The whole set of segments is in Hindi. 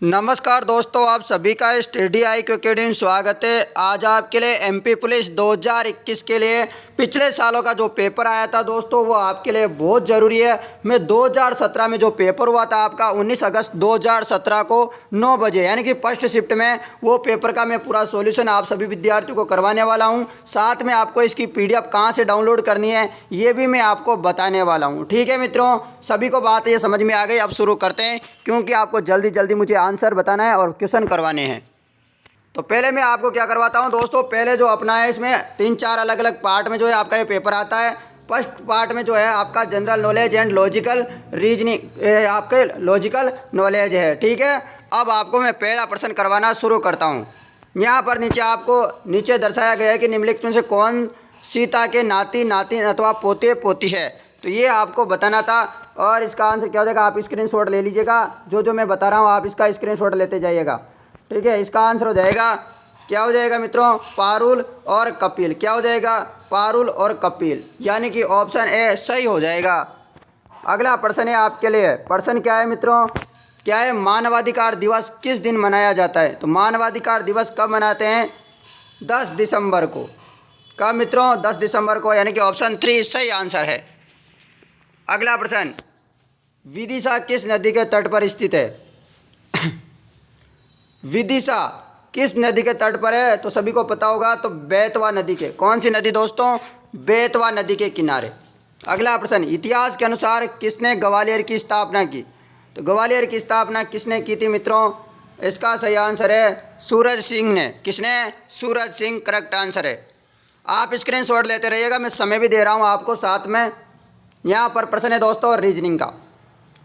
नमस्कार दोस्तों, आप सभी का स्टडी IQ अकेडमी में स्वागत है। आज आपके लिए एमपी पुलिस 2021 के लिए पिछले सालों का जो पेपर आया था दोस्तों, वो आपके लिए बहुत ज़रूरी है। मैं 2017 में जो पेपर हुआ था आपका 19 अगस्त 2017 को 9 बजे यानी कि फर्स्ट शिफ्ट में, वो पेपर का मैं पूरा सॉल्यूशन आप सभी विद्यार्थियों को करवाने वाला हूँ। साथ में आपको इसकी PDF कहाँ से डाउनलोड करनी है ये भी मैं आपको बताने वाला हूँ। ठीक है मित्रों, सभी को बात ये समझ में आ गई। अब शुरू करते हैं, क्योंकि आपको जल्दी जल्दी मुझे आंसर बताना है और क्वेश्चन करवाने हैं। तो पहले मैं आपको क्या करवाता हूं दोस्तों, पहले जो अपना है इसमें 3-4 अलग अलग पार्ट में जो है आपका ये पेपर आता है। फर्स्ट पार्ट में जो है आपका general knowledge and logical reasoning, आपके लॉजिकल नॉलेज है। ठीक है, अब आपको मैं पहला प्रश्न करवाना शुरू करता हूँ। यहाँ पर नीचे आपको नीचे दर्शाया गया है कि निम्नलिखित में से कौन सीता के नाती नातिन अथवा पोते पोती है। तो ये आपको बताना था और इसका आंसर क्या हो जाएगा, आप स्क्रीनशॉट ले लीजिएगा। जो मैं बता रहा हूँ आप इसका स्क्रीनशॉट लेते जाइएगा। ठीक है, इसका आंसर हो जाएगा, क्या हो जाएगा मित्रों, पारुल और कपिल। क्या हो जाएगा, पारुल और कपिल, यानी कि ऑप्शन ए सही हो जाएगा। अगला प्रश्न है आपके लिए। प्रश्न क्या है मित्रों, क्या है, मानवाधिकार दिवस किस दिन मनाया जाता है। तो मानवाधिकार दिवस कब मनाते हैं, 10 दिसंबर को। कब मित्रों, 10 दिसंबर को, यानी कि ऑप्शन 3 सही आंसर है। अगला प्रश्न, विदिशा किस नदी के तट पर स्थित है। विदिशा किस नदी के तट पर है, तो सभी को पता होगा, तो बेतवा नदी के। कौन सी नदी दोस्तों, बेतवा नदी के किनारे। अगला प्रश्न, इतिहास के अनुसार किसने ग्वालियर की स्थापना की। तो ग्वालियर की स्थापना किसने की थी मित्रों, इसका सही आंसर है सूरज सिंह ने। किसने, सूरज सिंह करेक्ट आंसर है। आप स्क्रीनशॉट लेते रहिएगा, मैं समय भी दे रहा हूँ आपको साथ में। यहाँ पर प्रश्न है दोस्तों रीजनिंग का।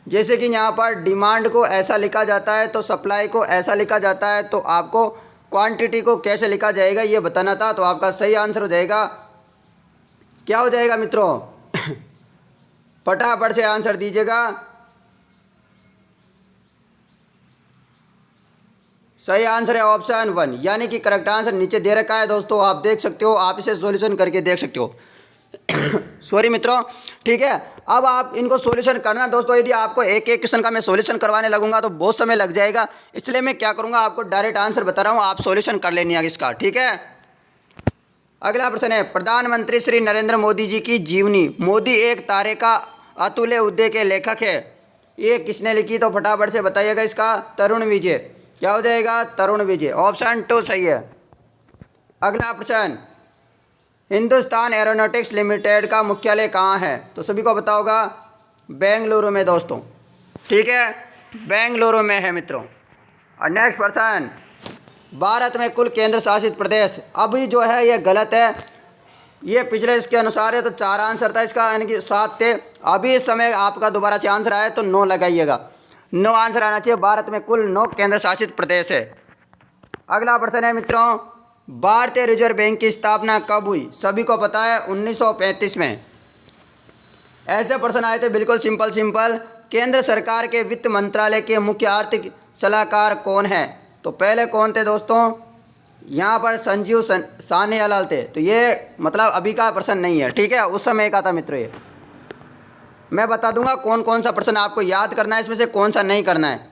जैसे कि यहाँ पर डिमांड को ऐसा लिखा जाता है, तो सप्लाई को ऐसा लिखा जाता है, तो आपको क्वांटिटी को कैसे लिखा जाएगा ये बताना था। तो आपका सही आंसर हो जाएगा, क्या हो जाएगा मित्रों, फटाफट से आंसर दीजिएगा। सही आंसर है ऑप्शन 1, यानी कि करेक्ट आंसर नीचे दे रखा है दोस्तों, आप देख सकते हो, आप इसे सॉल्यूशन करके देख सकते हो। सॉरी मित्रों, ठीक है। अब आप इनको सॉल्यूशन करना दोस्तों, यदि आपको एक एक क्वेश्चन का मैं सॉल्यूशन करवाने लगूंगा तो बहुत समय लग जाएगा, इसलिए मैं क्या करूंगा, आपको डायरेक्ट आंसर बता रहा हूं, आप सॉल्यूशन कर लेनी है इसका। ठीक है, अगला प्रश्न है, प्रधानमंत्री श्री नरेंद्र मोदी जी की जीवनी। मोदी एक तारे का अतुल्य उदय के लेखक है, ये किसने लिखी, तो फटाफट से बताइएगा इसका, तरुण विजय। क्या हो जाएगा, तरुण विजय, ऑप्शन 2 सही है। अगला प्रश्न, हिंदुस्तान एरोनॉटिक्स लिमिटेड का मुख्यालय कहाँ है, तो सभी को पता होगा, बेंगलुरु में दोस्तों। ठीक है, बेंगलुरु में है मित्रों। और नेक्स्ट प्रश्न, भारत में कुल केंद्र शासित प्रदेश, अभी जो है ये गलत है, ये पिछले इसके अनुसार है, तो 4 आंसर था इसका, यानी कि 7 थे। अभी इस समय आपका दोबारा से आंसर आया तो 9 लगाइएगा, 9 आंसर आना चाहिए। भारत में कुल 9 केंद्र शासित प्रदेश है। अगला प्रश्न है मित्रों, भारतीय रिजर्व बैंक की स्थापना कब हुई, सभी को पता है 1935 में। ऐसे प्रश्न आए थे बिल्कुल सिंपल सिंपल। केंद्र सरकार के वित्त मंत्रालय के मुख्य आर्थिक सलाहकार कौन है, तो पहले कौन थे दोस्तों, यहाँ पर संजीव सान्याल थे। तो ये मतलब अभी का प्रश्न नहीं है, ठीक है, उस समय का था मित्रों। ये मैं बता दूंगा कौन कौन सा प्रश्न आपको याद करना है, इसमें से कौन सा नहीं करना है।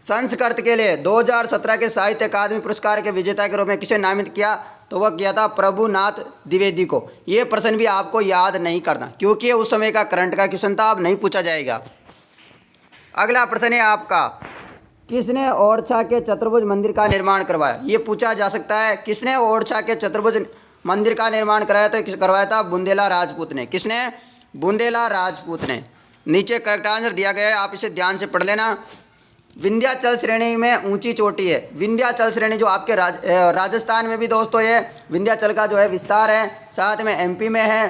संस्कृत के लिए 2017 के साहित्य अकादमी पुरस्कार के विजेता के रूप में किसे नामित किया, तो वह किया था प्रभुनाथ द्विवेदी को। ये प्रश्न भी आपको याद नहीं करना, क्योंकि उस समय का करंट का क्वेश्चन था, अब नहीं पूछा जाएगा। अगला प्रश्न है आपका, किसने ओरछा के चतुर्भुज मंदिर का निर्माण करवाया, ये पूछा जा सकता है। किसने ओरछा के चतुर्भुज मंदिर का निर्माण कराया, तो करवाया था बुंदेला राजपूत ने। किसने, बुंदेला राजपूत ने। नीचे करेक्ट आंसर दिया गया है, आप इसे ध्यान से पढ़ लेना। विंध्याचल श्रेणी में ऊंची चोटी है, विंध्याचल श्रेणी जो आपके राजस्थान में भी दोस्तों ये विंध्याचल का जो है विस्तार है, साथ में MP में है।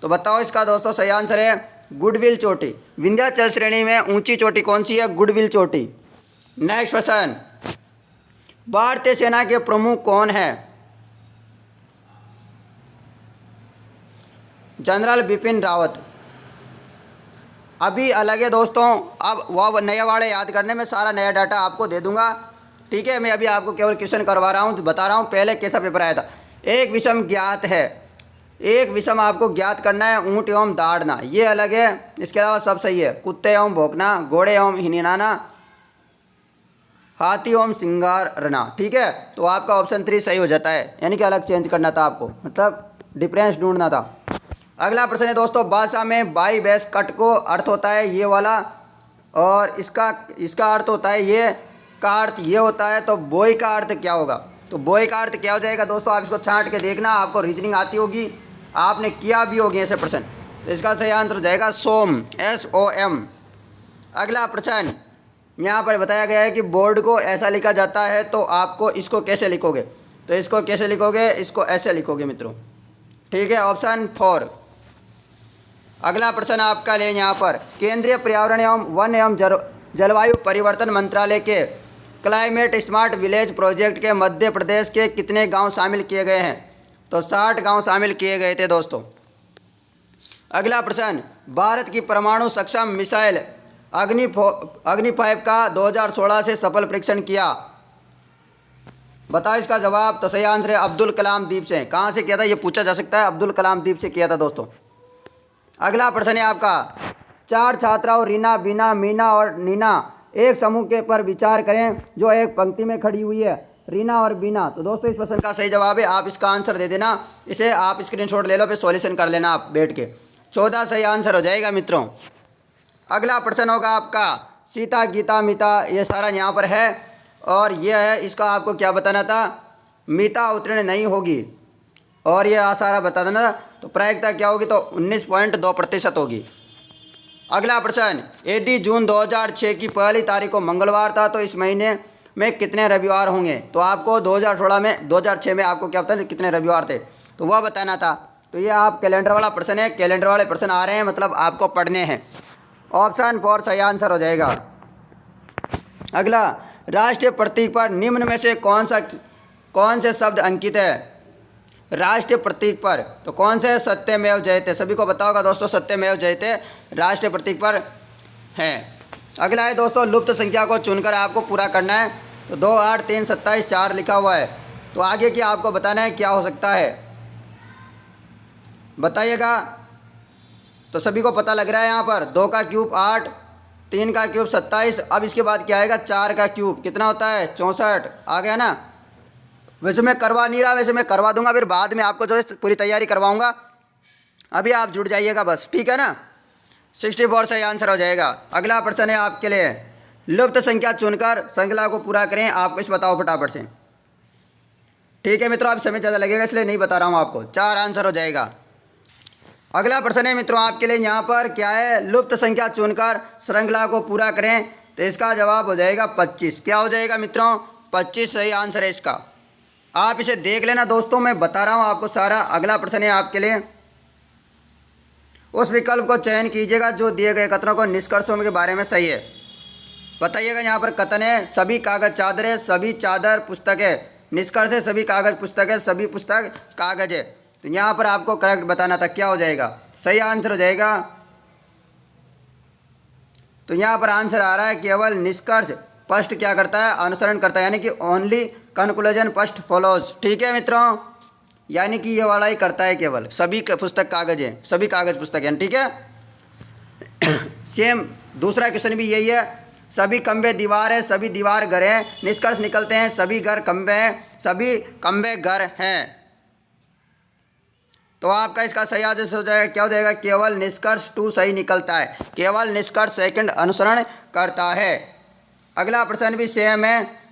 तो बताओ इसका दोस्तों सही आंसर है गुडविल चोटी। विंध्याचल श्रेणी में ऊंची चोटी कौन सी है, गुडविल चोटी। नेक्स्ट प्रश्न, भारतीय सेना के प्रमुख कौन है, जनरल बिपिन रावत। अभी अलग है दोस्तों, अब वह नए वाले याद करने में सारा नया डाटा आपको दे दूंगा। ठीक है, मैं अभी आपको केवल क्वेश्चन करवा रहा हूँ, तो बता रहा हूँ पहले कैसा पेपर आया था। एक विषम ज्ञात है, एक विषम आपको ज्ञात करना है, ऊँट एवं दाड़ना, ये अलग है। इसके अलावा सब सही है, कुत्ते एवं भौंकना, घोड़े एवं हिनहाना, हाथी ओम सिंगार रना। ठीक है, तो आपका ऑप्शन 3 सही हो जाता है, यानी कि अलग चेंज करना था आपको, मतलब डिफरेंस ढूंढना था। अगला प्रश्न है दोस्तों, भाषा में बाई बैस कट को अर्थ होता है ये वाला, और इसका इसका अर्थ होता है ये, का अर्थ ये होता है, तो बोई का अर्थ क्या होगा? तो बोई का अर्थ क्या हो जाएगा दोस्तों? आप इसको छांट के देखना, आपको रीजनिंग आती होगी, आपने किया भी होगी ऐसे प्रश्न। तो इसका सही आंसर हो जाएगा सोम, SOM। अगला प्रश्न यहाँ पर बताया गया है कि बोर्ड को ऐसा लिखा जाता है, तो आपको इसको कैसे लिखोगे? तो इसको कैसे लिखोगे? इसको ऐसे लिखोगे मित्रों। ठीक है, ऑप्शन 4। अगला प्रश्न आपका ले यहाँ पर, केंद्रीय पर्यावरण एवं वन एवं जलवायु परिवर्तन मंत्रालय के क्लाइमेट स्मार्ट विलेज प्रोजेक्ट के मध्य प्रदेश के कितने गांव शामिल किए गए हैं? तो 60 गांव शामिल किए गए थे दोस्तों। अगला प्रश्न, भारत की परमाणु सक्षम मिसाइल अग्नि 5 का 2016 से सफल परीक्षण किया। बताओ इसका जवाब। तो सही आंसर है अब्दुल कलाम द्वीप से। कहाँ से किया था ये पूछा जा सकता है, अब्दुल कलाम द्वीप से किया था दोस्तों। अगला प्रश्न है आपका, 4 छात्राओं रीना, बीना, मीना और नीना एक समूह के पर विचार करें जो एक पंक्ति में खड़ी हुई है, रीना और बीना। तो दोस्तों इस प्रश्न का सही जवाब है, आप इसका आंसर दे देना, इसे आप स्क्रीनशॉट ले लो, फिर सॉल्यूशन कर लेना आप बैठ के। 14 सही आंसर हो जाएगा मित्रों। अगला प्रश्न होगा आपका, सीता, गीता, मीता, ये सारा यहाँ पर है, और ये है, इसका आपको क्या बताना था? मीता उत्तीर्ण नहीं होगी, और ये सारा बता देना। तो प्रायिकता क्या होगी? तो 19.2% होगी। अगला प्रश्न, यदि जून 2006 की पहली तारीख को मंगलवार था, तो इस महीने में कितने रविवार होंगे? तो आपको 2006 में आपको क्या पता कितने रविवार थे, तो वह बताना था। तो ये आप कैलेंडर वाला प्रश्न है, कैलेंडर वाले प्रश्न आ रहे हैं, मतलब आपको पढ़ने हैं। ऑप्शन 4 सही आंसर हो जाएगा। अगला, राष्ट्रीय प्रतीक पर निम्न में से कौन से शब्द अंकित है? राष्ट्रीय प्रतीक पर तो कौन से? सत्यमेव जयते। सभी को पता होगा दोस्तों, सत्यमेव जयते राष्ट्रीय प्रतीक पर है। अगला है दोस्तों, लुप्त संख्या को चुनकर आपको पूरा करना है। तो 2, 8, 3, 27, 4 लिखा हुआ है, तो आगे की आपको बताना है क्या हो सकता है, बताइएगा। तो सभी को पता लग रहा है यहाँ पर, 2 का क्यूब 8, 3 का क्यूब 27, अब इसके बाद क्या आएगा? 4 का क्यूब कितना होता है? 64 आ गया ना। वैसे मैं करवा नहीं रहा, वैसे मैं करवा दूंगा, फिर बाद में आपको जो है पूरी तैयारी करवाऊंगा, अभी आप जुड़ जाइएगा बस, ठीक है ना। 64 सही आंसर हो जाएगा। अगला प्रश्न है आपके लिए, लुप्त संख्या चुनकर श्रृंखला को पूरा करें। आप इस बताओ फटाफट से। ठीक है मित्रों, अब समय ज़्यादा लगेगा इसलिए नहीं बता रहा हूँ आपको, 4 आंसर हो जाएगा। अगला प्रश्न है मित्रों आपके लिए यहाँ पर, क्या है? लुप्त संख्या चुनकर श्रृंखला को पूरा करें। तो इसका जवाब हो जाएगा 25। क्या हो जाएगा मित्रों? 25 सही आंसर है इसका। आप इसे देख लेना दोस्तों, मैं बता रहा हूँ आपको सारा। अगला प्रश्न है आपके लिए, उस विकल्प को चयन कीजिएगा जो दिए गए कथनों को निष्कर्षों के बारे में सही है। बताइएगा। यहाँ पर कथन है, सभी कागज चादर है, सभी चादर पुस्तक है। निष्कर्ष है, सभी कागज पुस्तक है, सभी पुस्तक कागज है। तो यहाँ पर आपको करेक्ट बताना था, क्या हो जाएगा? सही आंसर हो जाएगा। तो यहाँ पर आंसर आ रहा है, केवल निष्कर्ष फर्स्ट क्या करता है? अनुसरण करता है, यानी कि ओनली कंक्लूजन फर्स्ट फॉलोज। ठीक है मित्रों, यानी कि ये वाला ही करता है, केवल सभी पुस्तक कागज है, सभी कागज पुस्तक है। ठीक है। सेम दूसरा क्वेश्चन भी यही है, सभी खंबे दीवार है, सभी दीवार घर है। निष्कर्ष निकलते हैं, सभी घर खंबे हैं, सभी खंबे घर हैं। तो आपका इसका सही आंसर हो जाएगा, क्या हो जाएगा? केवल निष्कर्ष 2 सही निकलता है, केवल निष्कर्ष सेकंड अनुसरण करता है। अगला प्रश्न भी सेम है,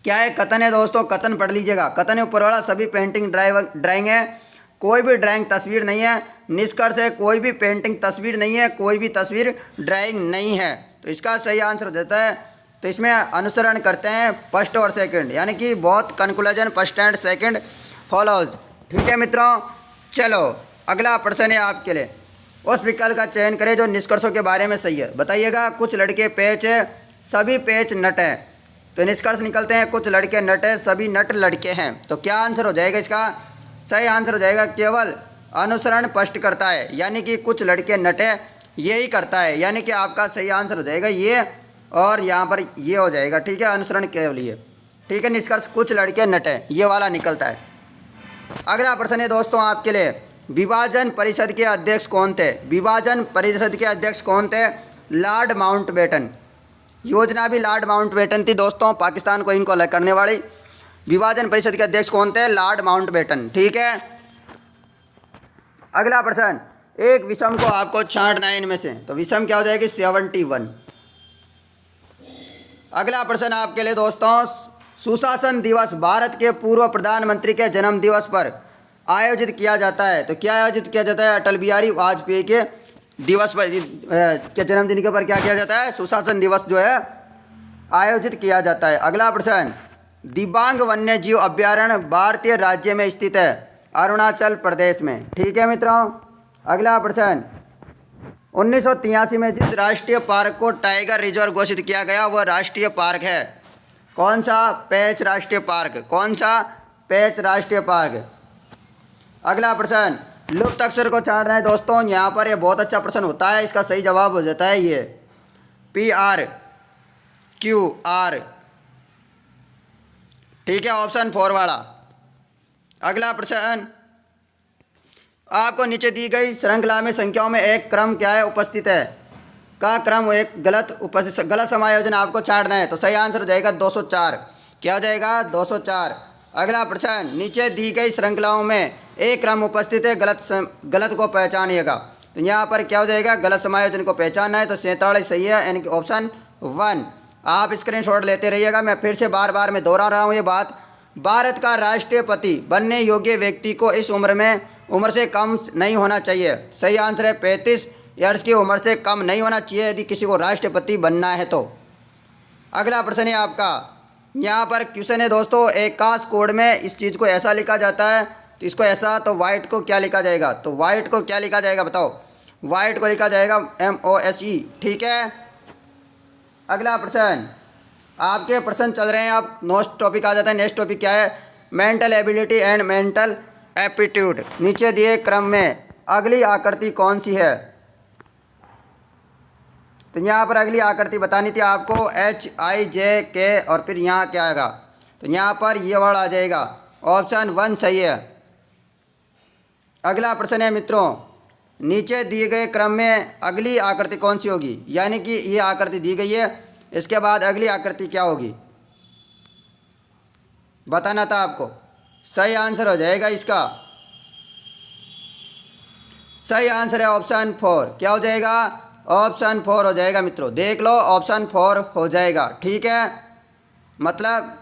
क्या है? कथन है दोस्तों, कथन पढ़ लीजिएगा। कथन है ऊपर वाला, सभी पेंटिंग ड्राइंग है, कोई भी ड्राइंग तस्वीर नहीं है। निष्कर्ष है, कोई भी पेंटिंग तस्वीर नहीं है, कोई भी तस्वीर ड्राइंग नहीं है। तो इसका सही आंसर हो जाता है, तो इसमें अनुसरण करते हैं फर्स्ट और सेकंड, यानी कि बहुत conclusion first and second follows. ठीक है मित्रों, चलो अगला प्रश्न है आपके लिए, उस विकल्प का चयन करें जो निष्कर्षों के बारे में सही है। बताइएगा। कुछ लड़के पेच है, सभी पेच नट है। तो निष्कर्ष निकलते हैं, कुछ लड़के नट है, सभी नट लड़के हैं। तो क्या आंसर हो जाएगा इसका? सही आंसर हो जाएगा, केवल अनुसरण स्पष्ट करता है, यानी कि कुछ लड़के नट है, यही करता है, यानी कि आपका सही आंसर हो जाएगा ये, और यहाँ पर ये हो जाएगा। ठीक है, अनुसरण केवल ये। ठीक है, निष्कर्ष कुछ लड़के नट है, ये वाला निकलता है। अगला प्रश्न है दोस्तों आपके लिए, विभाजन परिषद के अध्यक्ष कौन थे? विभाजन परिषद के अध्यक्ष कौन थे? Lord Mountbatten. योजना भी लॉर्ड माउंटबेटन थी दोस्तों, पाकिस्तान को इनको अलग करने वाली। विभाजन परिषद के अध्यक्ष कौन थे? Lord Mountbatten. ठीक है, अगला प्रश्न, एक विषम को आपको छांटना है इनमें से, तो विषम क्या हो जाएगी? 71। अगला प्रश्न आपके लिए दोस्तों, सुशासन दिवस भारत के पूर्व प्रधानमंत्री के जन्म दिवस पर आयोजित किया जाता है, तो क्या आयोजित किया जाता है? अटल बिहारी वाजपेयी के दिवस पर के जन्मदिन के पर क्या किया जाता है? सुशासन दिवस जो है आयोजित किया जाता है। अगला प्रश्न, दिबांग वन्य जीव अभ्यारण्य भारतीय राज्य में स्थित है? अरुणाचल प्रदेश में। ठीक है मित्रों, अगला प्रश्न, 1983 में जिस राष्ट्रीय पार्क को टाइगर रिजर्व घोषित किया गया वह राष्ट्रीय पार्क है कौन सा? पेंच राष्ट्रीय पार्क। कौन सा? पेंच राष्ट्रीय पार्क। अगला प्रश्न, लुप्त अक्षर को छांटना है दोस्तों, यहाँ पर ये बहुत अच्छा प्रश्न होता है, इसका सही जवाब हो जाता है ये PRQR। ठीक है, ऑप्शन 4 वाला। अगला प्रश्न, आपको नीचे दी गई श्रृंखला में संख्याओं में एक क्रम क्या है? उपस्थित है का क्रम एक गलत समायोजन आपको छांटना है, तो सही आंसर हो जाएगा 204। क्या हो जाएगा? 204। अगला प्रश्न, नीचे दी गई श्रृंखलाओं में एक क्रम उपस्थित है, गलत को पहचानिएगा, तो यहाँ पर क्या हो जाएगा? गलत समायोजन को पहचानना है, तो 47 सही है, यानी कि ऑप्शन 1। आप स्क्रीनशॉट लेते रहिएगा। मैं फिर से बार बार मैं दोहरा रहा हूँ ये बात, भारत का राष्ट्रपति बनने योग्य व्यक्ति को इस उम्र से कम नहीं होना चाहिए। सही आंसर है 35 ईयर्स की उम्र से कम नहीं होना चाहिए यदि किसी को राष्ट्रपति बनना है तो। अगला प्रश्न है आपका, यहाँ पर क्वेश्चन है दोस्तों, एक काश कोड में इस चीज़ को ऐसा लिखा जाता है, तो इसको ऐसा, तो वाइट को क्या लिखा जाएगा? तो वाइट को क्या लिखा जाएगा बताओ? वाइट को लिखा जाएगा MOSE। ठीक है, अगला प्रश्न, आपके प्रश्न चल रहे हैं, आप नेक्स्ट टॉपिक आ जाता है। नेक्स्ट टॉपिक क्या है? Mental ability and mental aptitude. नीचे दिए क्रम में अगली आकृति कौन सी है? तो यहाँ पर अगली आकृति बतानी थी आपको, HIJK और फिर यहाँ क्या आएगा? तो यहाँ पर ये वर्ड आ जाएगा, ऑप्शन 1 सही है। अगला प्रश्न है मित्रों, नीचे दिए गए क्रम में अगली आकृति कौन सी होगी? यानी कि ये आकृति दी गई है, इसके बाद अगली आकृति क्या होगी बताना था आपको। सही आंसर हो जाएगा इसका, सही आंसर है ऑप्शन 4। क्या हो जाएगा? ऑप्शन 4 हो जाएगा मित्रों, देख लो, ऑप्शन 4 हो जाएगा। ठीक है, मतलब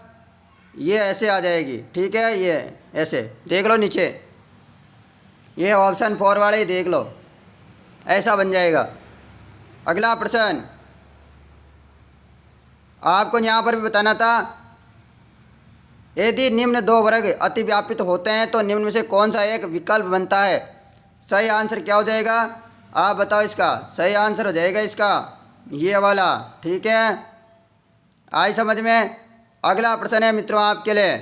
ये ऐसे आ जाएगी। ठीक है, ये ऐसे देख लो, नीचे ये ऑप्शन 4 वाले ही देख लो, ऐसा बन जाएगा। अगला प्रश्न आपको यहाँ पर भी बताना था, यदि निम्न 2 वर्ग अतिव्यापित होते हैं तो निम्न में से कौन सा एक विकल्प बनता है? सही आंसर क्या हो जाएगा? आप बताओ इसका। सही आंसर हो जाएगा इसका ये वाला। ठीक है, आई समझ में। अगला प्रश्न है मित्रों आपके लिए,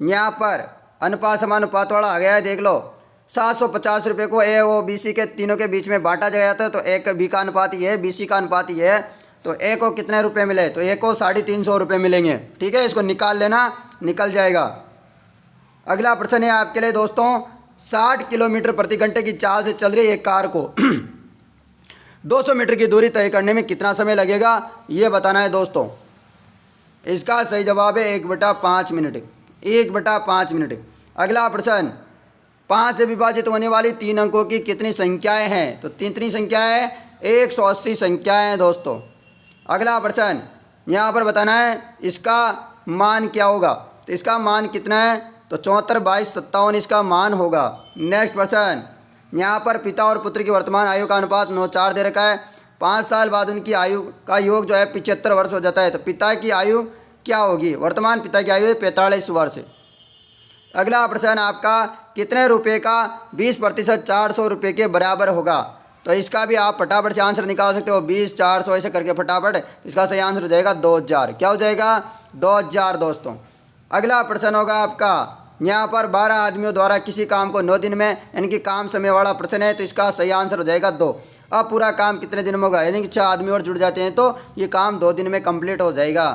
यहाँ पर अनुपात समानुपात वाला आ गया है, देख लो। 750 रुपये को AOBC के तीनों के बीच में बांटा गया था, तो A का B का अनुपात ये है, BC का अनुपात ये है, तो A को कितने रुपए मिले? तो A को 350 रुपये मिलेंगे। ठीक है, इसको निकाल लेना, निकल जाएगा। अगला प्रश्न है आपके लिए दोस्तों, 60 किलोमीटर प्रति घंटे की चाल से चल रही एक कार को 200 मीटर की दूरी तय करने में कितना समय लगेगा, ये बताना है दोस्तों। इसका सही जवाब है 1/5 मिनट। 1/5 मिनट। अगला प्रश्न, 5 से विभाजित होने वाली 3 अंकों की कितनी संख्याएं हैं? तो कितनी संख्याएं हैं? 180 संख्याएं हैं दोस्तों। अगला प्रश्न यहाँ पर बताना है इसका मान क्या होगा, तो इसका मान कितना है? तो 74, 22, 57 इसका मान होगा। नेक्स्ट प्रश्न, यहाँ पर पिता और पुत्र की वर्तमान आयु का अनुपात 9:4 दे रखा है। 5 साल बाद उनकी आयु का योग जो है 75 वर्ष हो जाता है, तो पिता की आयु क्या होगी? वर्तमान पिता की आयु है 45 वर्ष। अगला प्रश्न आपका, कितने रुपए का 20% 400 रुपये के बराबर होगा? तो इसका भी आप फटाफट से आंसर निकाल सकते हो, 20 400 ऐसे करके फटाफट। इसका सही आंसर हो जाएगा 2000। क्या हो जाएगा? 2000 दोस्तों। अगला प्रश्न होगा आपका, यहाँ पर 12 आदमियों द्वारा किसी काम को 9 दिन में, यानी कि काम समय वाला प्रश्न है, तो इसका सही आंसर हो जाएगा 2। अब पूरा काम कितने दिन में होगा? यानी कि 6 आदमी और जुड़ जाते हैं तो ये काम 2 दिन में कंप्लीट हो जाएगा।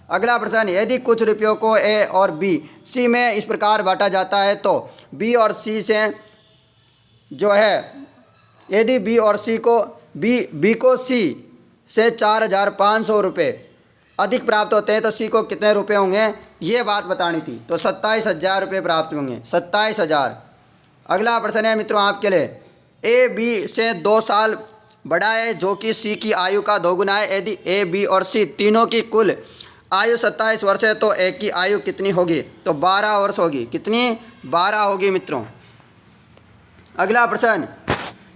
अगला प्रश्न, यदि कुछ रुपयों को A और B C में इस प्रकार बांटा जाता है तो B और C से जो है, यदि B और C को B को C से 4,500 रुपये अधिक प्राप्त होते हैं तो सी को कितने रुपए होंगे, ये बात बतानी थी। तो 27,000 रुपये प्राप्त होंगे, 27,000। अगला प्रश्न है मित्रों आपके लिए, ए बी से 2 साल बड़ा है जो कि सी की आयु का दोगुना है। यदि ए बी और सी तीनों की कुल आयु 27 वर्ष है तो ए की आयु कितनी होगी, तो 12 वर्ष होगी। कितनी, 12 होगी मित्रों। अगला प्रश्न,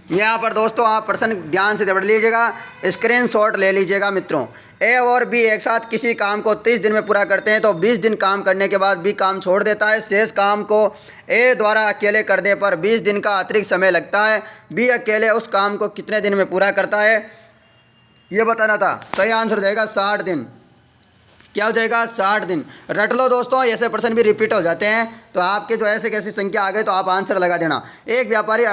यहाँ पर दोस्तों आप प्रश्न ध्यान से पढ़ लीजिएगा, स्क्रीनशॉट ले लीजिएगा मित्रों। ए और बी एक साथ किसी काम को 30 दिन में पूरा करते हैं तो 20 दिन काम करने के बाद बी काम छोड़ देता है। शेष काम को ए द्वारा अकेले करने पर 20 दिन का अतिरिक्त समय लगता है। बी अकेले उस काम को कितने दिन में पूरा करता है, ये बताना था। सही आंसर हो जाएगा 60 दिन। क्या हो जाएगा, 60 दिन। रट लो दोस्तों, ऐसे प्रश्न भी रिपीट हो जाते हैं तो आपके जो ऐसे कैसी संख्या आ गई तो आप आंसर लगा देना। एक व्यापारी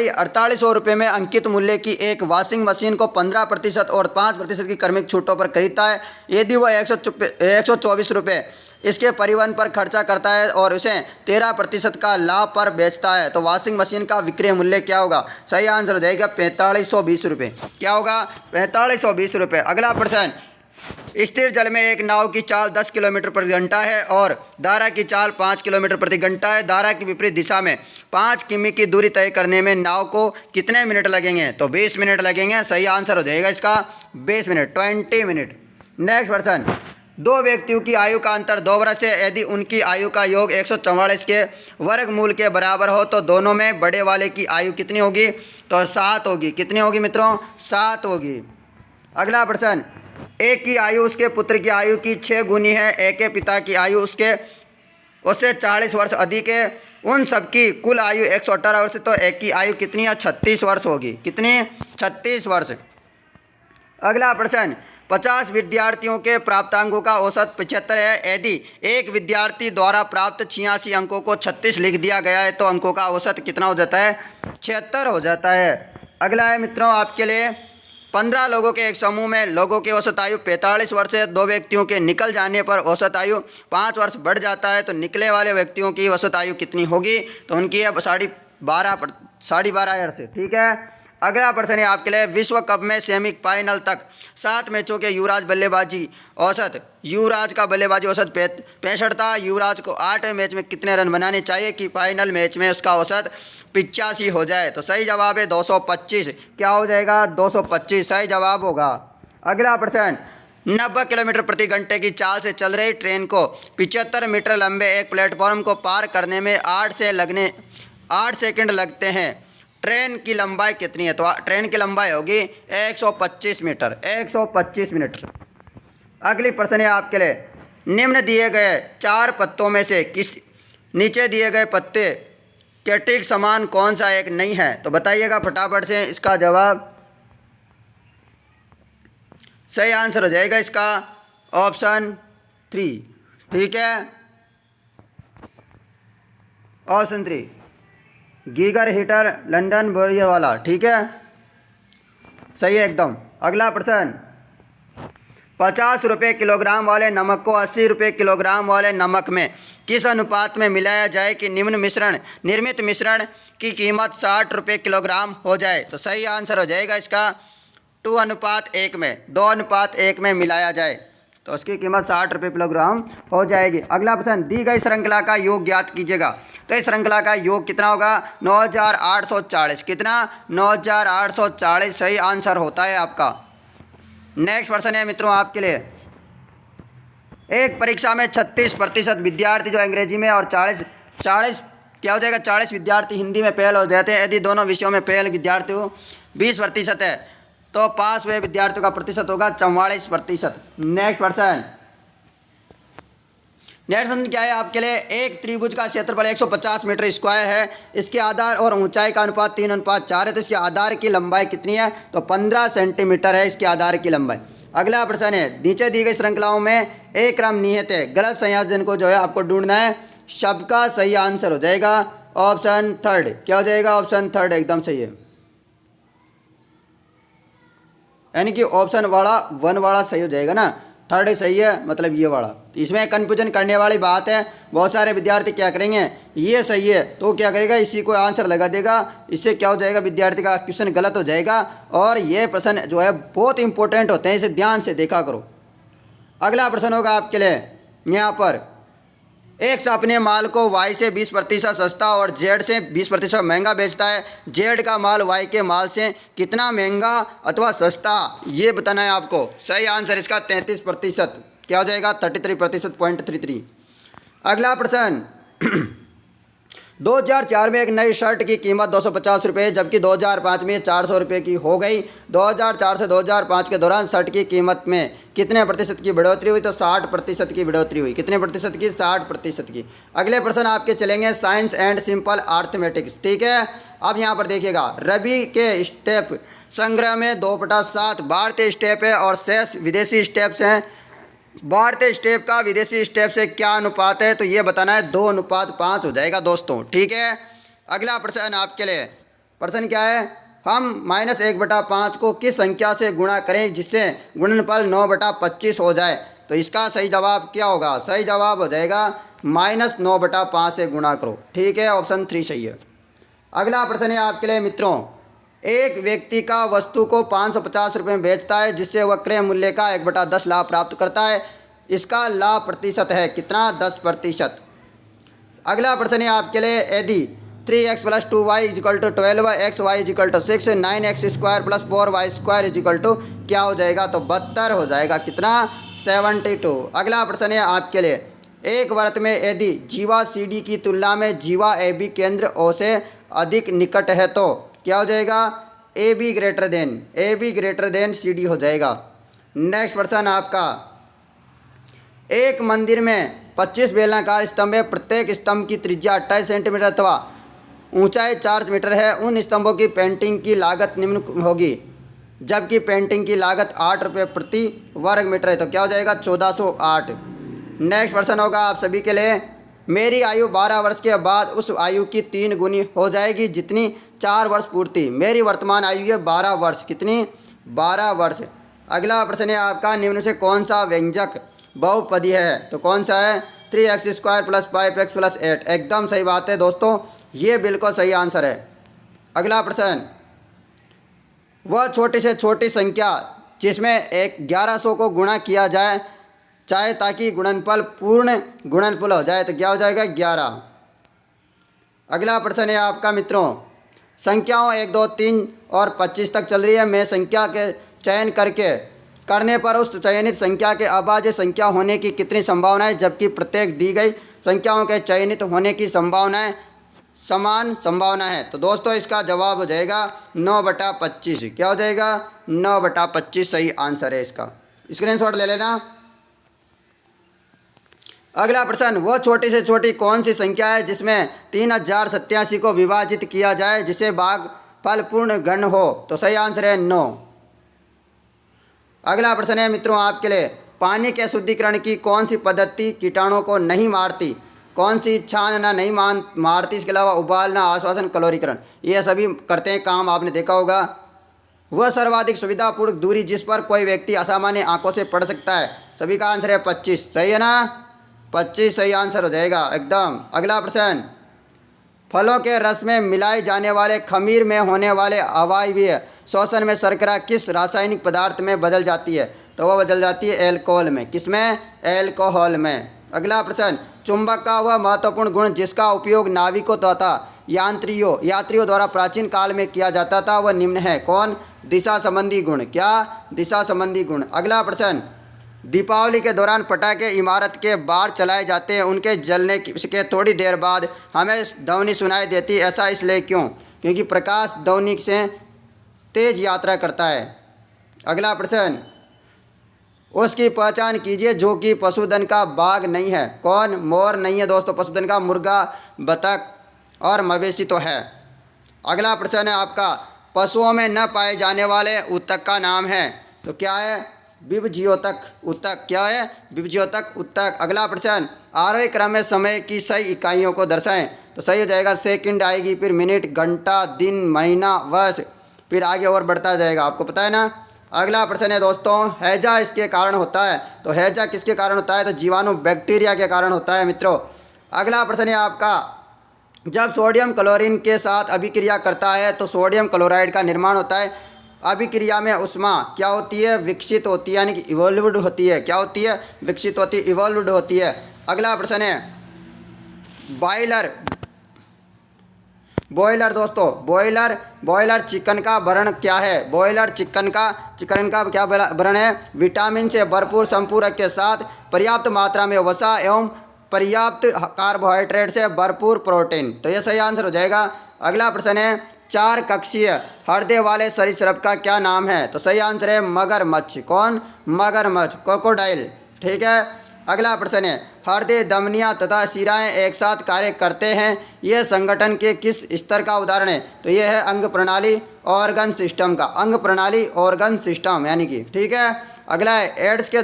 4800 रुपये में अंकित मूल्य की एक वॉशिंग मशीन को 15% और 5% की क्रमिक छूटों पर खरीदता है। यदि वह 124 रुपये इसके परिवहन पर खर्चा करता है और उसे 13% का लाभ पर बेचता है तो वॉशिंग मशीन का विक्रय मूल्य क्या होगा। सही आंसर हो जाएगा 4520 रुपये। क्या होगा, 4520 रुपये। अगला प्रश्न, स्थिर जल में एक नाव की चाल 10 किलोमीटर प्रति घंटा है और धारा की चाल 5 किलोमीटर प्रति घंटा है। धारा की विपरीत दिशा में 5 किमी की दूरी तय करने में नाव को कितने मिनट लगेंगे, तो 20 मिनट लगेंगे। सही आंसर हो जाएगा इसका 20 मिनट, 20 मिनट। नेक्स्ट प्रश्न, 2 व्यक्तियों की आयु का अंतर 2 वर्ष है। यदि उनकी आयु का योग 144 के वर्गमूल के बराबर हो तो दोनों में बड़े वाले की आयु कितनी होगी, तो 7 होगी। कितनी होगी मित्रों, 7 होगी। अगला प्रश्न, ए की आयु उसके पुत्र की आयु की 6 गुनी है। ए के पिता की आयु उससे 40 वर्ष अधिक है। उन सबकी कुल आयु 118 वर्ष, तो ए की आयु कितनी है, 36 वर्ष होगी। कितनी, 36 वर्ष। अगला प्रश्न, 50 विद्यार्थियों के प्राप्तांकों का औसत 75 है। यदि एक विद्यार्थी द्वारा प्राप्त 86 अंकों को 36 लिख दिया गया है तो अंकों का औसत कितना हो जाता है, 76 हो जाता है। अगला है मित्रों आपके लिए, 15 लोगों के एक समूह में लोगों की औसत आयु 45 वर्ष है। 2 व्यक्तियों के निकल जाने पर औसत आयु 5 वर्ष बढ़ जाता है तो निकले वाले व्यक्तियों की औसत आयु कितनी होगी, तो उनकी है 12.5 वर्ष। ठीक है। अगला प्रश्न है आपके लिए, विश्व कप में सेमीफाइनल तक 7 मैचों के युवराज युवराज का बल्लेबाजी औसत 65 था। युवराज को 8 मैच में कितने रन बनाने चाहिए कि फाइनल मैच में उसका औसत 85 हो जाए, तो सही जवाब है 225। क्या हो जाएगा, 225 सही जवाब होगा। अगला प्रश्न, 90 किलोमीटर प्रति घंटे की चाल से चल रही ट्रेन को 75 मीटर लंबे एक प्लेटफॉर्म को पार करने में 8 सेकंड लगते हैं। ट्रेन की लंबाई कितनी है, तो ट्रेन की लंबाई होगी 125 मीटर, 125 मिनट। अगली प्रश्न है आपके लिए, निम्न दिए गए 4 पत्तों में से नीचे दिए गए पत्ते के ठीक समान कौन सा एक नहीं है, तो बताइएगा फटाफट से इसका जवाब। सही आंसर हो जाएगा इसका ऑप्शन 3। ठीक है, ऑप्शन 3 गीगर हीटर लंदन बोरियर वाला। ठीक है, सही है एकदम। अगला प्रश्न, 50 रुपये किलोग्राम वाले नमक को 80 रुपये किलोग्राम वाले नमक में किस अनुपात में मिलाया जाए कि निर्मित मिश्रण की कीमत 60 रुपये किलोग्राम हो जाए, तो सही आंसर हो जाएगा इसका 2:1 में, 2:1 में मिलाया जाए तो उसकी कीमत 60 रुपये किलोग्राम हो जाएगी। अगला प्रश्न, दी गई श्रृंखला का योग ज्ञात कीजिएगा, तो इस श्रृंखला का योग कितना होगा, 9840। कितना, 9840 सही आंसर होता है आपका। नेक्स्ट प्रश्न है मित्रों आपके लिए, एक परीक्षा में 36% विद्यार्थी जो अंग्रेजी में और 40 क्या हो जाएगा, 40 विद्यार्थी हिंदी में फेल हो जाते हैं। यदि दोनों विषयों में फेल विद्यार्थी 20% है तो पास हुए विद्यार्थियों का प्रतिशत होगा 44%। नेक्स्ट प्रश्न क्या है आपके लिए, एक त्रिभुज का क्षेत्रफल 150 मीटर स्क्वायर है। इसके आधार और ऊंचाई का अनुपात 3:4 है, तो इसके आधार की लंबाई कितनी है, तो 15 सेंटीमीटर है इसके आधार की लंबाई। अगला प्रश्न है, नीचे दी गई श्रृंखलाओं में एक क्रम निहित है, गलत संयोजन को जो है आपको ढूंढना है। सबका सही आंसर हो जाएगा ऑप्शन 3। क्या हो जाएगा, ऑप्शन 3 एकदम सही है, यानी कि ऑप्शन 1 वाला सही हो जाएगा ना, थर्ड सही है, मतलब ये वाला। तो इसमें कन्फ्यूजन करने वाली बात है। बहुत सारे विद्यार्थी क्या करेंगे, ये सही है तो क्या करेगा, इसी को आंसर लगा देगा। इससे क्या हो जाएगा, विद्यार्थी का क्वेश्चन गलत हो जाएगा। और ये प्रश्न जो है बहुत इंपॉर्टेंट होते हैं, इसे ध्यान से देखा करो। अगला प्रश्न होगा आपके लिए यहाँ पर, एक्स अपने माल को वाई से 20% सस्ता और जेड से 20% महंगा बेचता है। जेड का माल वाई के माल से कितना महंगा अथवा सस्ता, ये बताना है आपको। सही आंसर इसका 33%, क्या हो जाएगा 33%, 0.33। अगला प्रश्न 2004 में एक नई शर्ट की कीमत 250 रुपये, जबकि 2005 में 400 रुपये की हो गई। 2004 से 2005 के दौरान शर्ट की कीमत में कितने प्रतिशत की बढ़ोतरी हुई, तो 60% की बढ़ोतरी हुई। कितने प्रतिशत की, 60% की। अगले प्रश्न आपके चलेंगे साइंस एंड सिंपल आर्थमेटिक्स, ठीक है। अब यहाँ पर देखिएगा, रवि के स्टेप संग्रह में 2/7 भारतीय स्टेप है और शेष विदेशी स्टेप्स हैं। भारतीय स्टेप का विदेशी स्टेप से क्या अनुपात है, तो ये बताना है 2:5 हो जाएगा दोस्तों, ठीक है। अगला प्रश्न आपके लिए, प्रश्न क्या है, हम -1/5 को किस संख्या से गुणा करें जिससे गुणनफल 9/25 हो जाए। तो इसका सही जवाब क्या होगा, सही जवाब हो जाएगा -9/5 से गुणा करो, ठीक है। ऑप्शन 3 सही है। अगला प्रश्न है आपके लिए मित्रों, एक व्यक्ति का वस्तु को 550 रुपये में बेचता है जिससे वह क्रय मूल्य का 1/10 लाभ प्राप्त करता है। इसका लाभ प्रतिशत है कितना, 10%। अगला प्रश्न है आपके लिए, यदि 3x + 2y = 12, xy = 6, 9x² + 4y² = क्या हो जाएगा, तो 72 हो जाएगा। कितना, 72। अगला प्रश्न है आपके लिए, एक वृत्त में यदि जीवा CD की तुलना में जीवा AB केंद्र O से अधिक निकट है तो क्या हो जाएगा, AB ग्रेटर देन CD हो जाएगा। नेक्स्ट प्रश्न आपका, एक मंदिर में 25 बेलनाकार स्तंभ है, प्रत्येक स्तंभ की त्रिज्या 28 सेंटीमीटर अथवा ऊंचाई 4 मीटर है। उन स्तंभों की पेंटिंग की लागत निम्न होगी, जबकि पेंटिंग की लागत 8 रुपये प्रति वर्ग मीटर है। तो क्या हो जाएगा, 1408। नेक्स्ट प्रश्न होगा आप सभी के लिए, मेरी आयु 12 वर्ष के बाद उस आयु की 3 गुनी हो जाएगी जितनी 4 वर्ष पूर्ति। मेरी वर्तमान आयु है 12 वर्ष, कितनी, 12 वर्ष। अगला प्रश्न है आपका, निम्न से कौन सा व्यंजक बहुपदी है, तो कौन सा है, 3x² + 5x + 8। एकदम सही बात है दोस्तों, ये बिल्कुल सही आंसर है। अगला प्रश्न, वह छोटी से छोटी संख्या जिसमें 1100 को गुणा किया जाए चाहे ताकि गुणनफल पूर्ण गुणनफल हो जाए, तो क्या हो जाएगा, 11। अगला प्रश्न है आपका मित्रों, संख्याओं 1, 2, 3 और 25 तक चल रही है। मैं संख्या के चयन करने पर उस चयनित संख्या के अभाज्य संख्या होने की कितनी संभावना है, जबकि प्रत्येक दी गई संख्याओं के चयनित होने की संभावनाएं समान संभावना है। तो दोस्तों इसका जवाब हो जाएगा 9/25। क्या हो जाएगा, 9/25 सही आंसर है इसका। स्क्रीनशॉट ले लेना। अगला प्रश्न, वह छोटी से छोटी कौन सी संख्या है जिसमें 3087 को विभाजित किया जाए जिसे भागफल पूर्ण गण हो, तो सही आंसर है 9। अगला प्रश्न है मित्रों आपके लिए, पानी के शुद्धिकरण की कौन सी पद्धति कीटाणुओं को नहीं मारती, कौन सी छानना नहीं मारती, इसके अलावा उबालना, आश्वासन, क्लोरीकरण, ये सभी करते हैं काम, आपने देखा होगा। वह सर्वाधिक सुविधापूर्ण दूरी जिस पर कोई व्यक्ति असामान्य आंखों से पढ़ सकता है, सभी का आंसर है 25। सही है ना, 25 सही आंसर हो जाएगा एकदम। अगला प्रश्न, फलों के रस में मिलाए जाने वाले खमीर में होने वाले अवायवीय शोषण में शर्करा किस रासायनिक पदार्थ में बदल जाती है, तो वह बदल जाती है एल्कोहल में। किसमें, एल्कोहल में। अगला प्रश्न, चुंबक का वह महत्वपूर्ण गुण जिसका उपयोग नाविकों तथा यात्रियों द्वारा प्राचीन काल में किया जाता था, वह निम्न है। कौन, दिशा संबंधी गुण। क्या, दिशा संबंधी गुण। अगला प्रश्न, दीपावली के दौरान पटाखे इमारत के बाहर चलाए जाते हैं, उनके जलने के थोड़ी देर बाद हमें ध्वनि सुनाई देती है, ऐसा इसलिए क्यों, क्योंकि प्रकाश ध्वनि से तेज यात्रा करता है। अगला प्रश्न, उसकी पहचान कीजिए जो कि पशुधन का बाघ नहीं है। कौन, मोर नहीं है दोस्तों, पशुधन का मुर्गा, बतख और मवेशी तो है। अगला प्रश्न है आपका, पशुओं में न पाए जाने वाले ऊतक का नाम है, तो क्या है, विभज्योतक ऊतक। क्या है, विभज्योतक ऊतक। अगला प्रश्न, आरोही क्रम में समय की सही इकाइयों को दर्शाएं, तो सही हो जाएगा सेकंड आएगी, फिर मिनट, घंटा, दिन, महीना, वर्ष, फिर आगे और बढ़ता जाएगा, आपको पता है ना। अगला प्रश्न है दोस्तों, हैजा इसके कारण होता है। तो हैजा किसके कारण होता है? तो जीवाणु बैक्टीरिया के कारण होता है मित्रों। अगला प्रश्न है आपका, जब सोडियम क्लोरीन के साथ अभिक्रिया करता है तो सोडियम क्लोराइड का निर्माण होता है। अभिक्रिया में ऊष्मा क्या होती है? विकसित होती है, यानी कि इवोल्वड होती है। क्या होती है? विकसित होती है, इवोल्वड होती है। अगला प्रश्न है बॉयलर दोस्तों, बॉयलर चिकन का वर्ण क्या है? बॉयलर चिकन का क्या वर्ण है? विटामिन से भरपूर संपूरक के साथ पर्याप्त मात्रा में वसा एवं पर्याप्त कार्बोहाइड्रेट से भरपूर प्रोटीन। तो ये सही आंसर हो जाएगा। अगला प्रश्न है, 4 कक्षीय हृदय वाले सरीसृप का क्या नाम है? तो सही आंसर है मगरमच्छ। कौन? मगरमच्छ, क्रोकोडाइल। ठीक है। अगला प्रश्न है, हृदय, धमनियाँ तथा शिराएं एक साथ कार्य करते हैं, यह संगठन के किस स्तर का उदाहरण है? तो यह है अंग प्रणाली, ऑर्गन सिस्टम का। अंग प्रणाली, ऑर्गन सिस्टम यानी कि। ठीक है। अगला है, एड्स के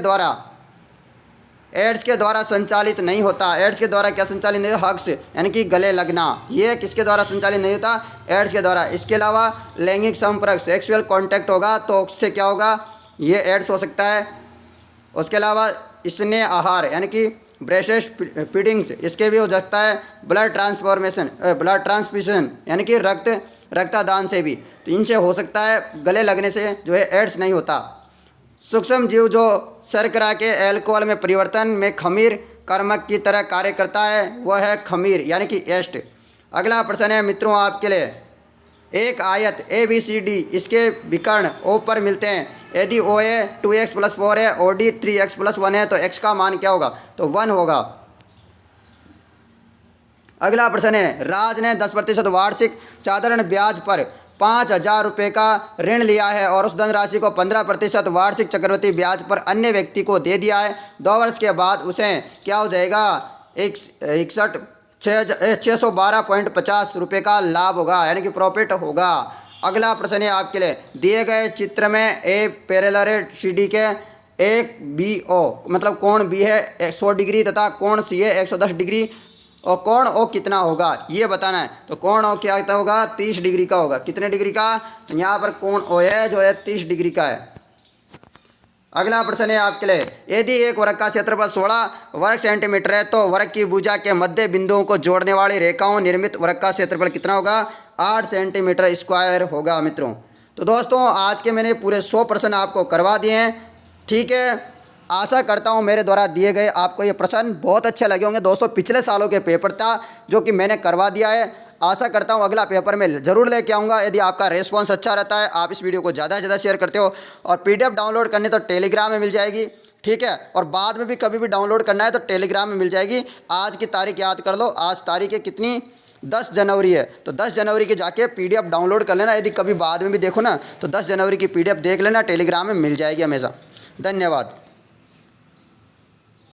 द्वारा संचालित नहीं होता। एड्स के द्वारा क्या संचालित नहीं होता? हग्स यानी कि गले लगना। ये किसके द्वारा संचालित नहीं होता? एड्स के द्वारा। इसके अलावा लैंगिक संपर्क, सेक्सुअल कांटेक्ट होगा तो उससे क्या होगा? ये एड्स हो सकता है। उसके अलावा स्नेह आहार यानी कि ब्रेस्ट फीडिंग्स, इसके भी हो सकता है। ब्लड ट्रांसफ्यूजन यानी कि रक्तदान से भी, तो इनसे हो सकता है। गले लगने से जो है एड्स नहीं होता। सूक्ष्म जीव जो शर्करा के अल्कोहल में परिवर्तन में खमीर कर्मक की तरह कार्य करता है, वह है खमीर यानी कि एस्ट। अगला प्रश्न है मित्रों आपके लिए, एक आयत ABCD, इसके विकर्ण O पर मिलते हैं। यदि OA 2x+4 है, OD 3x+1 है, तो x का मान क्या होगा? तो 1 होगा। अगला प्रश्न है, राज ने 10% वार्षिक साधारण ब्याज पर 5,000 रुपये का ऋण लिया है और उस धनराशि को 15% वार्षिक चक्रवृद्धि ब्याज पर अन्य व्यक्ति को दे दिया है। 2 वर्ष के बाद उसे क्या हो जाएगा? 612.50 रुपये का लाभ होगा, यानी कि प्रॉफिट होगा। अगला प्रश्न है आपके लिए, दिए गए चित्र में ए पैरेलल CD के एक BO मतलब कोण B है 100 डिग्री तथा कोण C है 110 डिग्री, और कोण O कितना होगा ये बताना है। तो कोण O क्या होगा? 30 डिग्री का होगा। कितने डिग्री का? तो यहाँ पर कोण O है जो है 30 डिग्री का है। अगला प्रश्न है आपके लिए, यदि एक वर्ग का क्षेत्रफल 16 वर्ग सेंटीमीटर है तो वर्ग की भुजा के मध्य बिंदुओं को जोड़ने वाली रेखाओं निर्मित वर्ग का क्षेत्रफल कितना होगा? 8 सेंटीमीटर स्क्वायर होगा मित्रों। तो दोस्तों आज के मैंने पूरे 100 प्रश्न आपको करवा दिए हैं। ठीक है, आशा करता हूँ मेरे द्वारा दिए गए आपको ये प्रश्न बहुत अच्छे लगे होंगे। दोस्तों पिछले सालों के पेपर था जो कि मैंने करवा दिया है। आशा करता हूँ अगला पेपर में ज़रूर लेके आऊँगा। यदि आपका रेस्पॉन्स अच्छा रहता है, आप इस वीडियो को ज़्यादा से ज़्यादा शेयर करते हो, और PDF डाउनलोड करनी तो टेलीग्राम में मिल जाएगी। ठीक है, और बाद में भी कभी भी डाउनलोड करना है तो टेलीग्राम में मिल जाएगी। आज की तारीख याद कर लो, आज तारीख है कितनी? 10 जनवरी है। तो 10 जनवरी की जाके PDF डाउनलोड कर लेना। यदि कभी बाद में भी देखो ना तो 10 जनवरी की PDF देख लेना, टेलीग्राम में मिल जाएगी हमेशा। धन्यवाद।